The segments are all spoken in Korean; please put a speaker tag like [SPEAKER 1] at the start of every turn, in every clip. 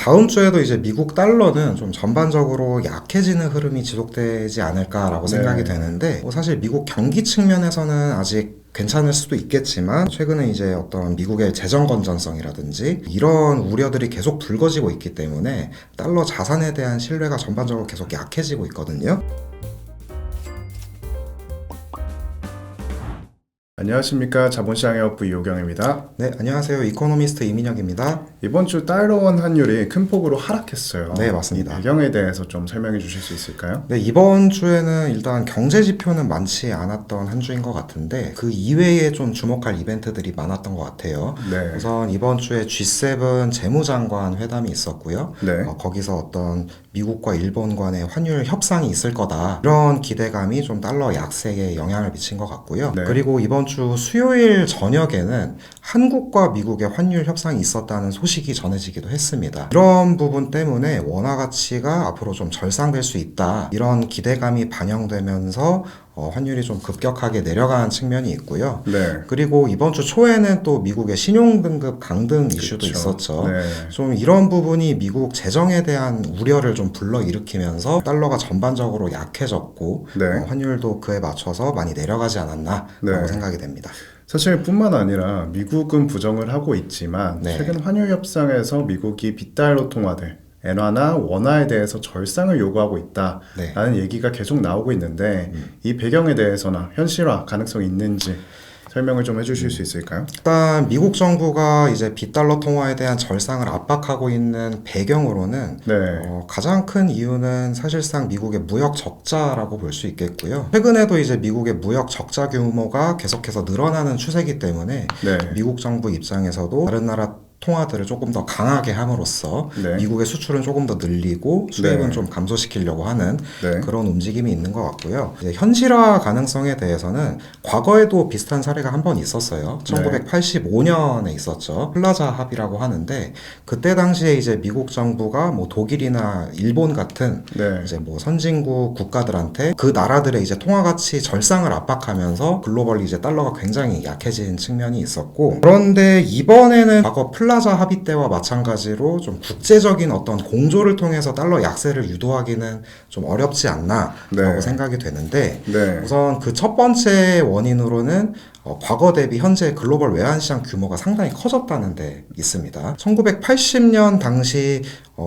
[SPEAKER 1] 다음 주에도 이제 미국 달러는 좀 전반적으로 약해지는 흐름이 지속되지 않을까라고
[SPEAKER 2] 네.
[SPEAKER 1] 생각이 되는데, 뭐 사실 미국 경기 측면에서는 아직 괜찮을 수도 있겠지만, 최근에 이제 어떤 미국의 재정 건전성이라든지 이런 우려들이 계속 불거지고 있기 때문에 달러 자산에 대한 신뢰가 전반적으로 계속 약해지고 있거든요.
[SPEAKER 2] 안녕하십니까. 자본시장의 업부 이호경입니다.
[SPEAKER 1] 네, 안녕하세요. 이코노미스트 이민혁입니다.
[SPEAKER 2] 이번 주 달러원 환율이 큰 폭으로 하락했어요.
[SPEAKER 1] 네, 맞습니다.
[SPEAKER 2] 이 배경에 대해서 좀 설명해 주실 수 있을까요?
[SPEAKER 1] 네, 이번 주에는 일단 경제 지표는 많지 않았던 한 주인 것 같은데, 그 이외에 좀 주목할 이벤트들이 많았던 것 같아요.
[SPEAKER 2] 네.
[SPEAKER 1] 우선 이번 주에 G7 재무장관 회담이 있었고요.
[SPEAKER 2] 네.
[SPEAKER 1] 거기서 어떤 미국과 일본 간의 환율 협상이 있을 거다, 이런 기대감이 좀 달러 약세에 영향을 미친 것 같고요.
[SPEAKER 2] 네.
[SPEAKER 1] 그리고 이번 주 수요일 저녁에는 한국과 미국의 환율 협상이 있었다는 소식이 전해지기도 했습니다. 이런 부분 때문에 원화 가치가 앞으로 좀 절상될 수 있다, 이런 기대감이 반영되면서 환율이 좀 급격하게 내려간 측면이 있고요.
[SPEAKER 2] 네.
[SPEAKER 1] 그리고 이번 주 초에는 또 미국의 신용등급 강등 이슈도
[SPEAKER 2] 그쵸.
[SPEAKER 1] 있었죠.
[SPEAKER 2] 네.
[SPEAKER 1] 좀 이런 부분이 미국 재정에 대한 우려를 좀 불러일으키면서 달러가 전반적으로 약해졌고,
[SPEAKER 2] 네.
[SPEAKER 1] 환율도 그에 맞춰서 많이 내려가지 않았나라고
[SPEAKER 2] 네.
[SPEAKER 1] 생각이 됩니다.
[SPEAKER 2] 사실 뿐만 아니라 미국은 부정을 하고 있지만
[SPEAKER 1] 네.
[SPEAKER 2] 최근 환율 협상에서 미국이 빗달러 통화들 엔화나 원화에 대해서 절상을 요구하고 있다라는 얘기가 계속 나오고 있는데 이 배경에 대해서나 현실화 가능성이 있는지 설명을 좀 해주실 수 있을까요?
[SPEAKER 1] 일단 미국 정부가 이제 빗달러 통화에 대한 절상을 압박하고 있는 배경으로는
[SPEAKER 2] 네.
[SPEAKER 1] 가장 큰 이유는 사실상 미국의 무역 적자라고 볼 수 있겠고요. 최근에도 이제 미국의 무역 적자 규모가 계속해서 늘어나는 추세이기 때문에
[SPEAKER 2] 네.
[SPEAKER 1] 미국 정부 입장에서도 다른 나라 통화들을 조금 더 강하게 함으로써
[SPEAKER 2] 네.
[SPEAKER 1] 미국의 수출은 조금 더 늘리고 수입은
[SPEAKER 2] 네.
[SPEAKER 1] 좀 감소시키려고 하는
[SPEAKER 2] 네.
[SPEAKER 1] 그런 움직임이 있는 것 같고요. 이제 현실화 가능성에 대해서는 과거에도 비슷한 사례가 한 번 있었어요. 1985년에 있었죠. 플라자 합의라고 하는데, 그때 당시에 이제 미국 정부가 뭐 독일이나 일본 같은
[SPEAKER 2] 네.
[SPEAKER 1] 이제 뭐 선진국 국가들한테 그 나라들의 이제 통화 가치 절상을 압박하면서 글로벌리 이제 달러가 굉장히 약해진 측면이 있었고, 그런데 이번에는 과거 플라자 합의 때와 마찬가지로 좀 국제적인 어떤 공조를 통해서 달러 약세를 유도하기는 좀 어렵지 않나라고
[SPEAKER 2] 네.
[SPEAKER 1] 생각이 되는데,
[SPEAKER 2] 네.
[SPEAKER 1] 우선 그 첫 번째 원인으로는 과거 대비 현재 글로벌 외환시장 규모가 상당히 커졌다는 데 있습니다. 1980년 당시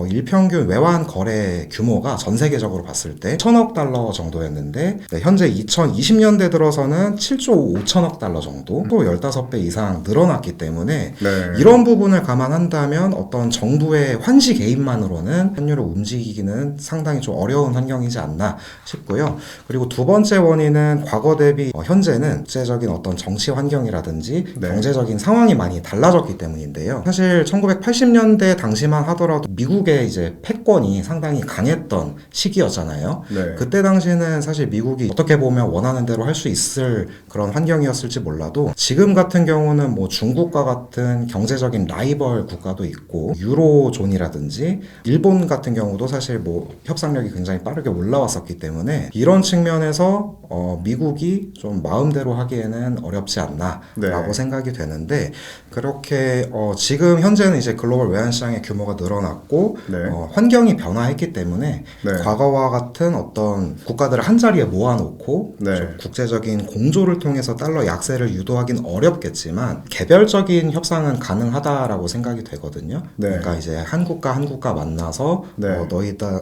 [SPEAKER 1] 일평균 외환 거래 규모가 전 세계적으로 봤을 때 1,000억 달러 정도였는데, 현재 2020년대 들어서는 7조 5천억 달러 정도, 또 15배 이상 늘어났기 때문에
[SPEAKER 2] 네.
[SPEAKER 1] 이런 부분을 감안한다면 어떤 정부의 환시 개입만으로는 환율을 움직이기는 상당히 좀 어려운 환경이지 않나 싶고요. 그리고 두 번째 원인은 과거 대비 현재는 국제적인 어떤 정치 환경이라든지
[SPEAKER 2] 네.
[SPEAKER 1] 경제적인 상황이 많이 달라졌기 때문인데요. 사실 1980년대 당시만 하더라도 미국의 이제 패권이 상당히 강했던 시기였잖아요.
[SPEAKER 2] 네.
[SPEAKER 1] 그때 당시에는 사실 미국이 어떻게 보면 원하는 대로 할 수 있을 그런 환경이었을지 몰라도, 지금 같은 경우는 뭐 중국과 같은 경제적인 라이벌 국가도 있고, 유로존이라든지 일본 같은 경우도 사실 뭐 협상력이 굉장히 빠르게 올라왔었기 때문에 이런 측면에서 미국이 좀 마음대로 하기에는 어렵지 않나라고
[SPEAKER 2] 네.
[SPEAKER 1] 생각이 되는데, 그렇게 지금 현재는 이제 글로벌 외환시장의 규모가 늘어났고
[SPEAKER 2] 네.
[SPEAKER 1] 환경이 변화했기 때문에
[SPEAKER 2] 네.
[SPEAKER 1] 과거와 같은 어떤 국가들을 한 자리에 모아놓고
[SPEAKER 2] 네.
[SPEAKER 1] 좀 국제적인 공조를 통해서 달러 약세를 유도하긴 어렵겠지만 개별적인 협상은 가능하다라고 생각이 되거든요.
[SPEAKER 2] 네.
[SPEAKER 1] 그러니까 이제 한국과 만나서
[SPEAKER 2] 네.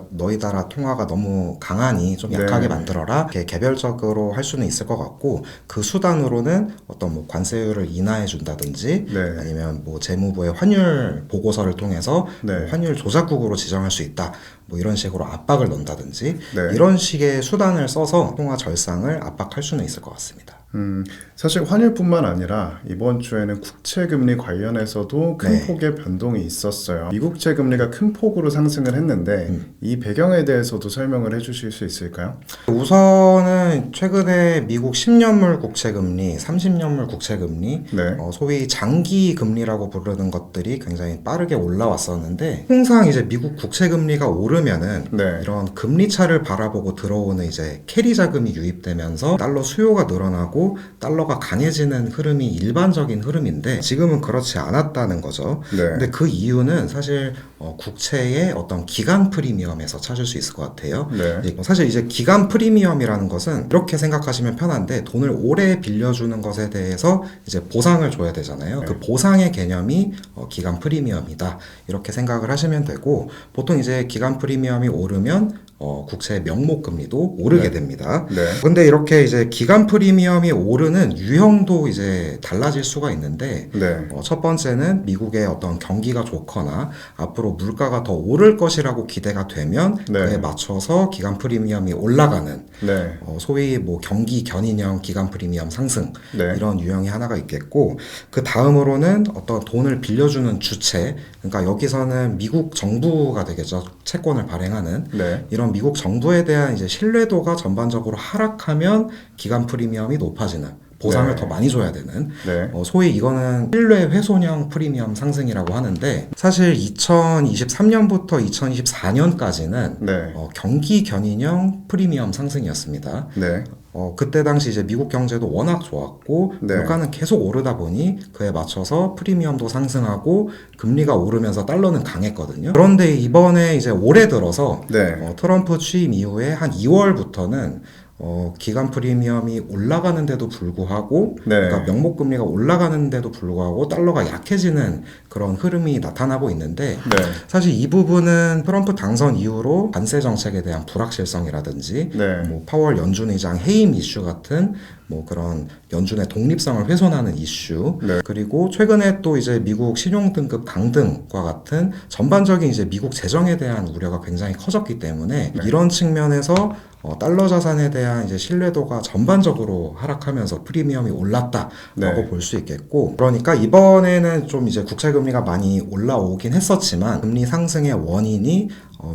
[SPEAKER 1] 너희 나라 통화가 너무 강하니 좀 약하게
[SPEAKER 2] 네.
[SPEAKER 1] 만들어라, 이렇게 개별적으로 할 수는 있을 것 같고, 그 수단으로는 어떤 뭐 관세율을 인하해 준다든지
[SPEAKER 2] 네.
[SPEAKER 1] 아니면 뭐 재무부의 환율 보고서를 통해서
[SPEAKER 2] 네.
[SPEAKER 1] 뭐 환율 조작국으로 지정할 수 있다, 뭐 이런 식으로 압박을 넣는다든지
[SPEAKER 2] 네.
[SPEAKER 1] 이런 식의 수단을 써서 통화 절상을 압박할 수는 있을 것 같습니다.
[SPEAKER 2] 사실 환율뿐만 아니라 이번 주에는 국채금리 관련해서도 큰
[SPEAKER 1] 네.
[SPEAKER 2] 폭의 변동이 있었어요. 미국채 금리가 큰 폭으로 상승을 했는데 이 배경에 대해서도 설명을 해주실 수 있을까요?
[SPEAKER 1] 우선은 최근에 미국 10년물 국채금리, 30년물 국채금리,
[SPEAKER 2] 네.
[SPEAKER 1] 소위 장기 금리라고 부르는 것들이 굉장히 빠르게 올라왔었는데, 항상 이제 미국 국채금리가 오르면은
[SPEAKER 2] 네.
[SPEAKER 1] 이런 금리 차를 바라보고 들어오는 이제 캐리 자금이 유입되면서 달러 수요가 늘어나고 대로 달러가 강해지는 흐름이 일반적인 흐름인데 지금은 그렇지 않았다는 거죠.
[SPEAKER 2] 네.
[SPEAKER 1] 근데 그 이유는 사실 국채의 어떤 기간 프리미엄에서 찾을 수 있을 것 같아요.
[SPEAKER 2] 네.
[SPEAKER 1] 사실 이제 기간 프리미엄이라는 것은 이렇게 생각하시면 편한데 돈을 오래 빌려주는 것에 대해서 이제 보상을 줘야 되잖아요.
[SPEAKER 2] 네.
[SPEAKER 1] 그 보상의 개념이 기간 프리미엄이다. 이렇게 생각을 하시면 되고 보통 이제 기간 프리미엄이 오르면 국채의 명목금리도 오르게
[SPEAKER 2] 네.
[SPEAKER 1] 됩니다.
[SPEAKER 2] 네.
[SPEAKER 1] 근데 이렇게 이제 기간 프리미엄이 오르는 유형도 이제 달라질 수가 있는데
[SPEAKER 2] 네.
[SPEAKER 1] 첫 번째는 미국의 어떤 경기가 좋거나 앞으로 물가가 더 오를 것이라고 기대가 되면
[SPEAKER 2] 네.
[SPEAKER 1] 그에 맞춰서 기간 프리미엄이 올라가는
[SPEAKER 2] 네.
[SPEAKER 1] 소위 뭐 경기 견인형 기간 프리미엄 상승
[SPEAKER 2] 네.
[SPEAKER 1] 이런 유형이 하나가 있겠고 그 다음으로는 어떤 돈을 빌려주는 주체 그러니까 여기서는 미국 정부가 되겠죠. 채권을 발행하는
[SPEAKER 2] 네.
[SPEAKER 1] 이런 미국 정부에 대한 이제 신뢰도가 전반적으로 하락하면 기간 프리미엄이 높아지는 보상을
[SPEAKER 2] 네.
[SPEAKER 1] 더 많이 줘야 되는
[SPEAKER 2] 네.
[SPEAKER 1] 소위 이거는 신뢰 훼손형 프리미엄 상승이라고 하는데 사실 2023년부터 2024년까지는
[SPEAKER 2] 네.
[SPEAKER 1] 경기 견인형 프리미엄 상승이었습니다.
[SPEAKER 2] 네.
[SPEAKER 1] 그때 당시 이제 미국 경제도 워낙 좋았고
[SPEAKER 2] 네.
[SPEAKER 1] 물가는 계속 오르다 보니 그에 맞춰서 프리미엄도 상승하고 금리가 오르면서 달러는 강했거든요. 그런데 이번에 이제 올해 들어서
[SPEAKER 2] 네.
[SPEAKER 1] 트럼프 취임 이후에 한 2월부터는 기간 프리미엄이 올라가는데도 불구하고
[SPEAKER 2] 네.
[SPEAKER 1] 그러니까 명목금리가 올라가는데도 불구하고 달러가 약해지는 그런 흐름이 나타나고 있는데
[SPEAKER 2] 네.
[SPEAKER 1] 사실 이 부분은 트럼프 당선 이후로 관세 정책에 대한 불확실성이라든지
[SPEAKER 2] 네.
[SPEAKER 1] 뭐 파월 연준 의장 해임 이슈 같은 뭐 그런 연준의 독립성을 훼손하는 이슈
[SPEAKER 2] 네.
[SPEAKER 1] 그리고 최근에 또 이제 미국 신용등급 강등과 같은 전반적인 이제 미국 재정에 대한 우려가 굉장히 커졌기 때문에
[SPEAKER 2] 네.
[SPEAKER 1] 이런 측면에서 달러 자산에 대한 이제 신뢰도가 전반적으로 하락하면서 프리미엄이 올랐다라고
[SPEAKER 2] 네.
[SPEAKER 1] 볼 수 있겠고 그러니까 이번에는 좀 이제 국채 금리가 많이 올라오긴 했었지만 금리 상승의 원인이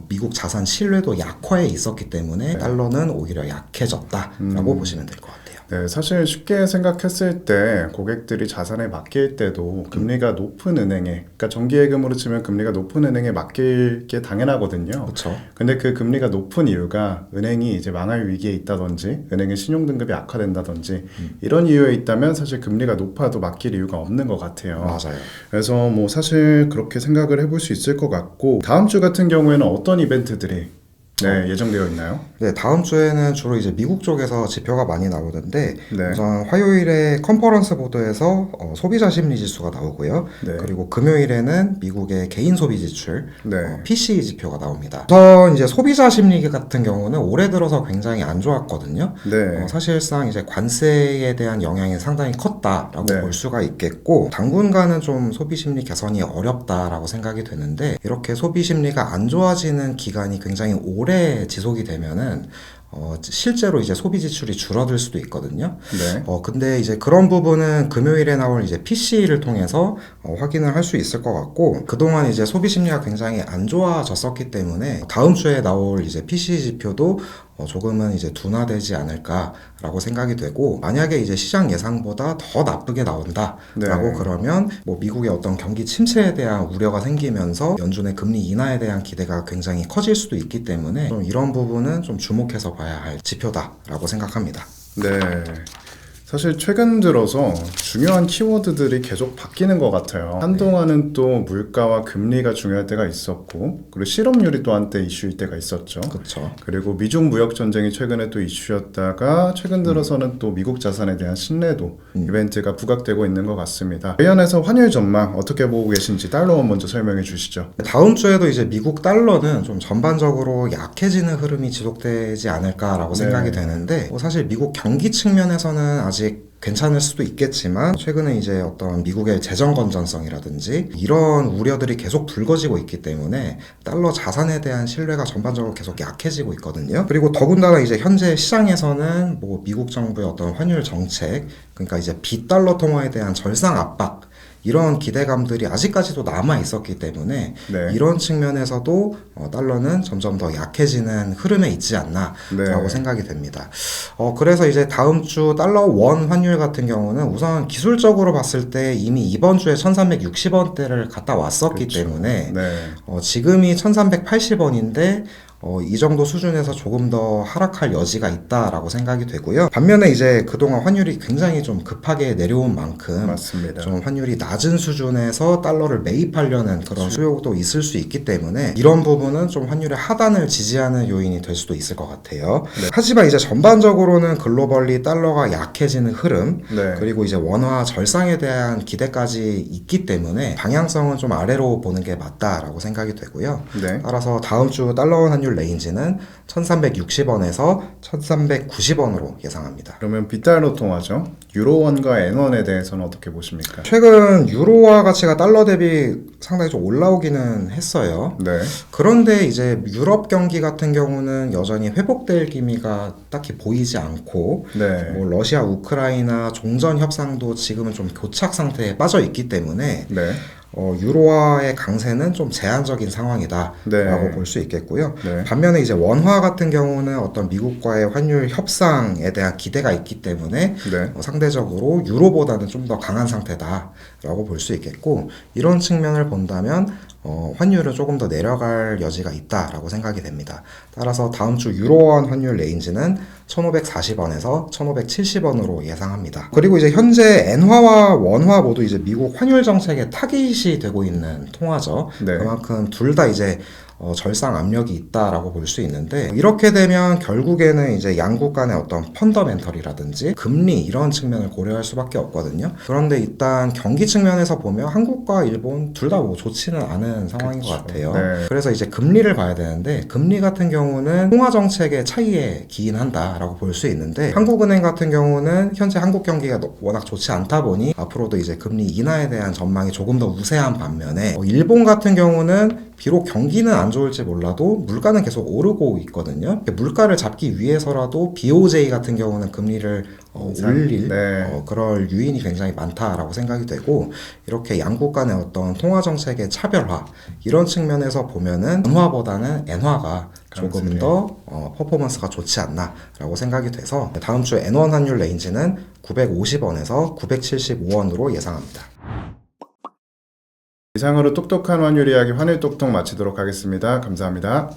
[SPEAKER 1] 미국 자산 신뢰도 약화에 있었기 때문에
[SPEAKER 2] 네.
[SPEAKER 1] 달러는 오히려 약해졌다라고 보시면 될 것 같아요.
[SPEAKER 2] 네, 사실 쉽게 생각했을 때 고객들이 자산에 맡길 때도 금리가 높은 은행에, 그러니까 정기예금으로 치면 금리가 높은 은행에 맡길 게 당연하거든요.
[SPEAKER 1] 그렇죠.
[SPEAKER 2] 근데 그 금리가 높은 이유가 은행이 이제 망할 위기에 있다든지 은행의 신용등급이 악화된다든지 이런 이유에 있다면 사실 금리가 높아도 맡길 이유가 없는 것 같아요.
[SPEAKER 1] 맞아요.
[SPEAKER 2] 그래서 뭐 사실 그렇게 생각을 해볼 수 있을 것 같고 다음 주 같은 경우에는 어떤 이벤트들이 예정되어 있나요?
[SPEAKER 1] 네, 다음 주에는 주로 이제 미국 쪽에서 지표가 많이 나오는데
[SPEAKER 2] 네.
[SPEAKER 1] 우선 화요일에 컨퍼런스 보드에서 소비자 심리 지수가 나오고요.
[SPEAKER 2] 네.
[SPEAKER 1] 그리고 금요일에는 미국의 개인 소비 지출
[SPEAKER 2] 네.
[SPEAKER 1] PCE 지표가 나옵니다. 우선 이제 소비자 심리 같은 경우는 올해 들어서 굉장히 안 좋았거든요.
[SPEAKER 2] 네.
[SPEAKER 1] 사실상 이제 관세에 대한 영향이 상당히 컸다라고
[SPEAKER 2] 네.
[SPEAKER 1] 볼 수가 있겠고 당분간은 좀 소비 심리 개선이 어렵다라고 생각이 되는데 이렇게 소비 심리가 안 좋아지는 기간이 굉장히 오래 지속이 되면은 실제로 이제 소비 지출이 줄어들 수도 있거든요.
[SPEAKER 2] 네.
[SPEAKER 1] 근데 이제 그런 부분은 금요일에 나올 이제 PC를 통해서 확인을 할 수 있을 것 같고 그동안 이제 소비 심리가 굉장히 안 좋아졌었기 때문에 다음 주에 나올 이제 PC 지표도 조금은 이제 둔화되지 않을까라고 생각이 되고 만약에 이제 시장 예상보다 더 나쁘게 나온다라고
[SPEAKER 2] 네.
[SPEAKER 1] 그러면 뭐 미국의 어떤 경기 침체에 대한 우려가 생기면서 연준의 금리 인하에 대한 기대가 굉장히 커질 수도 있기 때문에 좀 이런 부분은 좀 주목해서 봐야 할 지표다라고 생각합니다.
[SPEAKER 2] 네. 사실 최근 들어서 중요한 키워드들이 계속 바뀌는 것 같아요. 한동안은 또 물가와 금리가 중요할 때가 있었고 그리고 실업률이 또 한때 이슈일 때가 있었죠.
[SPEAKER 1] 그렇죠.
[SPEAKER 2] 그리고 미중 무역 전쟁이 최근에 또 이슈였다가 최근 들어서는 또 미국 자산에 대한 신뢰도 이벤트가 부각되고 있는 것 같습니다. 관련해서 환율 전망 어떻게 보고 계신지 달러원 먼저 설명해 주시죠.
[SPEAKER 1] 다음 주에도 이제 미국 달러는 좀 전반적으로 약해지는 흐름이 지속되지 않을까라고
[SPEAKER 2] 네.
[SPEAKER 1] 생각이 되는데 사실 미국 경기 측면에서는 아직 괜찮을 수도 있겠지만 최근에 이제 어떤 미국의 재정 건전성이라든지 이런 우려들이 계속 불거지고 있기 때문에 달러 자산에 대한 신뢰가 전반적으로 계속 약해지고 있거든요. 그리고 더군다나 이제 현재 시장에서는 뭐 미국 정부의 어떤 환율 정책 그러니까 이제 비달러 통화에 대한 절상 압박 이런 기대감들이 아직까지도 남아 있었기 때문에
[SPEAKER 2] 네.
[SPEAKER 1] 이런 측면에서도 달러는 점점 더 약해지는 흐름에 있지 않나라고
[SPEAKER 2] 네.
[SPEAKER 1] 생각이 됩니다. 그래서 이제 다음 주 달러 원 환율 같은 경우는 우선 기술적으로 봤을 때 이미 이번 주에 1360원대를 갔다 왔었기
[SPEAKER 2] 그렇죠.
[SPEAKER 1] 때문에
[SPEAKER 2] 네.
[SPEAKER 1] 지금이 1380원인데 이 정도 수준에서 조금 더 하락할 여지가 있다라고 생각이 되고요. 반면에 이제 그동안 환율이 굉장히 좀 급하게 내려온 만큼
[SPEAKER 2] 맞습니다.
[SPEAKER 1] 좀 환율이 낮은 수준에서 달러를 매입하려는 그런 수요도 있을 수 있기 때문에 이런 부분은 좀 환율의 하단을 지지하는 요인이 될 수도 있을 것 같아요.
[SPEAKER 2] 네.
[SPEAKER 1] 하지만 이제 전반적으로는 글로벌리 달러가 약해지는 흐름
[SPEAKER 2] 네.
[SPEAKER 1] 그리고 이제 원화 절상에 대한 기대까지 있기 때문에 방향성은 좀 아래로 보는 게 맞다라고 생각이 되고요.
[SPEAKER 2] 네.
[SPEAKER 1] 따라서 다음 주 달러원 환율 레인지는 1360원에서 1390원으로 예상합니다.
[SPEAKER 2] 그러면 비달러 통화죠. 유로원과 엔원에 대해서는 어떻게 보십니까?
[SPEAKER 1] 최근 유로화 가치가 달러 대비 상당히 좀 올라오기는 했어요.
[SPEAKER 2] 네.
[SPEAKER 1] 그런데 이제 유럽 경기 같은 경우는 여전히 회복될 기미가 딱히 보이지 않고
[SPEAKER 2] 네.
[SPEAKER 1] 뭐 러시아, 우크라이나 종전 협상도 지금은 좀 교착 상태에 빠져 있기 때문에
[SPEAKER 2] 네.
[SPEAKER 1] 유로화의 강세는 좀 제한적인 상황이다라고
[SPEAKER 2] 네.
[SPEAKER 1] 볼 수 있겠고요.
[SPEAKER 2] 네.
[SPEAKER 1] 반면에 이제 원화 같은 경우는 어떤 미국과의 환율 협상에 대한 기대가 있기 때문에
[SPEAKER 2] 네.
[SPEAKER 1] 상대적으로 유로보다는 좀 더 강한 상태다라고 볼 수 있겠고 이런 측면을 본다면 환율은 조금 더 내려갈 여지가 있다라고 생각이 됩니다. 따라서 다음 주 유로원 환율 레인지는 1540원에서 1570원으로 예상합니다. 그리고 이제 현재 엔화와 원화 모두 이제 미국 환율 정책에 타깃이 되고 있는 통화죠.
[SPEAKER 2] 네.
[SPEAKER 1] 그만큼 둘 다 이제 절상 압력이 있다라고 볼 수 있는데 이렇게 되면 결국에는 이제 양국 간의 어떤 펀더멘털이라든지 금리 이런 측면을 고려할 수밖에 없거든요. 그런데 일단 경기 측면에서 보면 한국과 일본 둘 다 뭐 좋지는 않은 상황인 것 같아요.
[SPEAKER 2] 네.
[SPEAKER 1] 그래서 이제 금리를 봐야 되는데 금리 같은 경우는 통화 정책의 차이에 기인한다라고 볼 수 있는데 한국은행 같은 경우는 현재 한국 경기가 워낙 좋지 않다 보니 앞으로도 이제 금리 인하에 대한 전망이 조금 더 우세한 반면에 일본 같은 경우는 비록 경기는 안 좋을지 몰라도 물가는 계속 오르고 있거든요. 물가를 잡기 위해서라도 BOJ 같은 경우는 금리를 올릴
[SPEAKER 2] 네.
[SPEAKER 1] 그럴 유인이 굉장히 많다라고 생각이 되고 이렇게 양국 간의 어떤 통화 정책의 차별화 이런 측면에서 보면은 원화보다는 엔화가 조금 더 퍼포먼스가 좋지 않나라고 생각이 돼서 다음 주 엔원 환율 레인지는 950원에서 975원으로 예상합니다.
[SPEAKER 2] 이상으로 똑똑한 환율 이야기 환율 똑똑 마치도록 하겠습니다. 감사합니다.